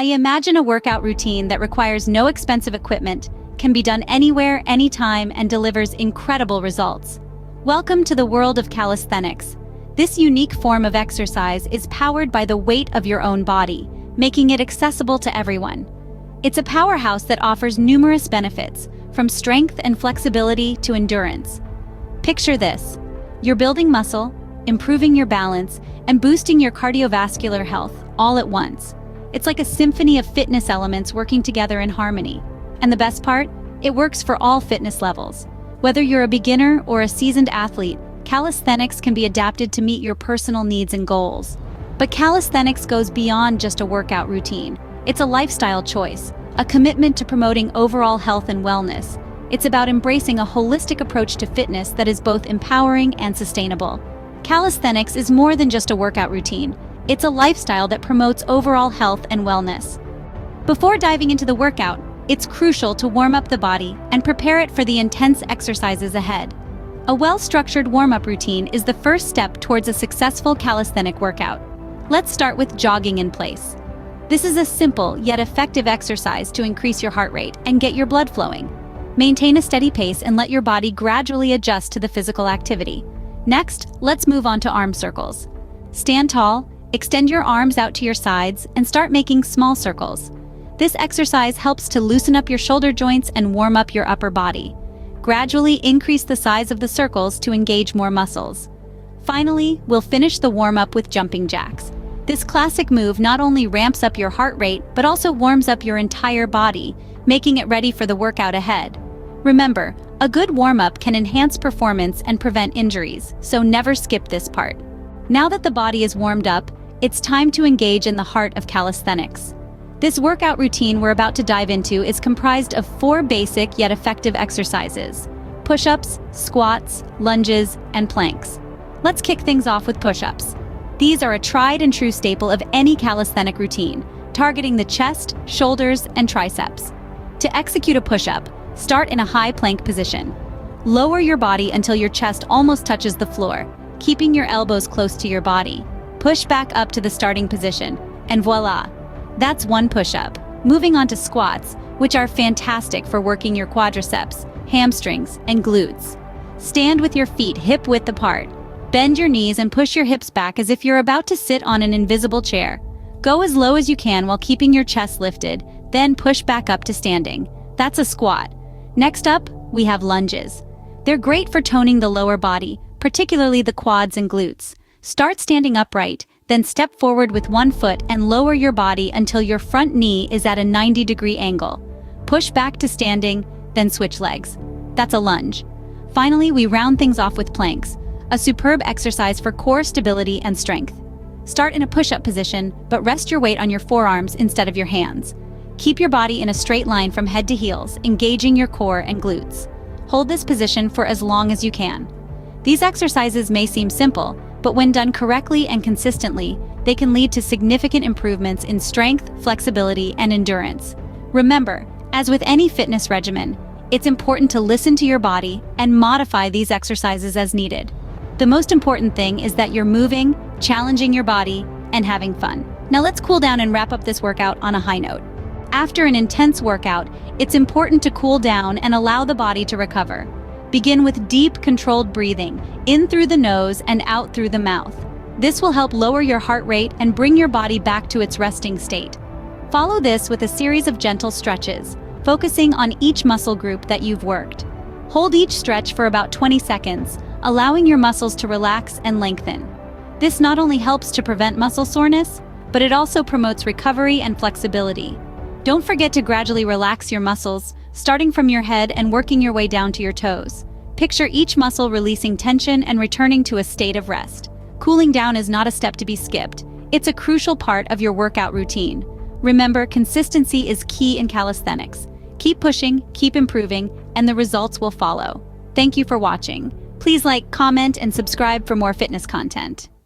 I imagine a workout routine that requires no expensive equipment, can be done anywhere, anytime, and delivers incredible results. Welcome to the world of calisthenics. This unique form of exercise is powered by the weight of your own body, making it accessible to everyone. It's a powerhouse that offers numerous benefits, from strength and flexibility to endurance. Picture this: you're building muscle, improving your balance, and boosting your cardiovascular health all at once. It's like a symphony of fitness elements working together in harmony. And the best part? It works for all fitness levels. Whether you're a beginner or a seasoned athlete, calisthenics can be adapted to meet your personal needs and goals. But calisthenics goes beyond just a workout routine. It's a lifestyle choice, a commitment to promoting overall health and wellness. It's about embracing a holistic approach to fitness that is both empowering and sustainable. Calisthenics is more than just a workout routine. It's a lifestyle that promotes overall health and wellness. Before diving into the workout, it's crucial to warm up the body and prepare it for the intense exercises ahead. A well-structured warm-up routine is the first step towards a successful calisthenic workout. Let's start with jogging in place. This is a simple yet effective exercise to increase your heart rate and get your blood flowing. Maintain a steady pace and let your body gradually adjust to the physical activity. Next, let's move on to arm circles. Stand tall, extend your arms out to your sides, and start making small circles. This exercise helps to loosen up your shoulder joints and warm up your upper body. Gradually increase the size of the circles to engage more muscles. Finally, we'll finish the warm-up with jumping jacks. This classic move not only ramps up your heart rate, but also warms up your entire body, making it ready for the workout ahead. Remember, a good warm-up can enhance performance and prevent injuries, so never skip this part. Now that the body is warmed up, it's time to engage in the heart of calisthenics. This workout routine we're about to dive into is comprised of 4 basic yet effective exercises: push-ups, squats, lunges, and planks. Let's kick things off with push-ups. These are a tried and true staple of any calisthenic routine, targeting the chest, shoulders, and triceps. To execute a push-up, start in a high plank position. Lower your body until your chest almost touches the floor, keeping your elbows close to your body. Push back up to the starting position, and voila! That's one push-up. Moving on to squats, which are fantastic for working your quadriceps, hamstrings, and glutes. Stand with your feet hip-width apart. Bend your knees and push your hips back as if you're about to sit on an invisible chair. Go as low as you can while keeping your chest lifted, then push back up to standing. That's a squat. Next up, we have lunges. They're great for toning the lower body, particularly the quads and glutes. Start standing upright, then step forward with one foot and lower your body until your front knee is at a 90-degree angle. Push back to standing, then switch legs. That's a lunge. Finally, we round things off with planks, a superb exercise for core stability and strength. Start in a push-up position, but rest your weight on your forearms instead of your hands. Keep your body in a straight line from head to heels, engaging your core and glutes. Hold this position for as long as you can. These exercises may seem simple, but when done correctly and consistently, they can lead to significant improvements in strength, flexibility, and endurance. Remember, as with any fitness regimen, it's important to listen to your body and modify these exercises as needed. The most important thing is that you're moving, challenging your body, and having fun. Now let's cool down and wrap up this workout on a high note. After an intense workout, it's important to cool down and allow the body to recover. Begin with deep, controlled breathing, in through the nose and out through the mouth. This will help lower your heart rate and bring your body back to its resting state. Follow this with a series of gentle stretches, focusing on each muscle group that you've worked. Hold each stretch for about 20 seconds, allowing your muscles to relax and lengthen. This not only helps to prevent muscle soreness, but it also promotes recovery and flexibility. Don't forget to gradually relax your muscles, starting from your head and working your way down to your toes. Picture each muscle releasing tension and returning to a state of rest. Cooling down is not a step to be skipped. It's a crucial part of your workout routine. Remember, consistency is key in calisthenics. Keep pushing, keep improving, and the results will follow. Thank you for watching. Please like, comment, and subscribe for more fitness content.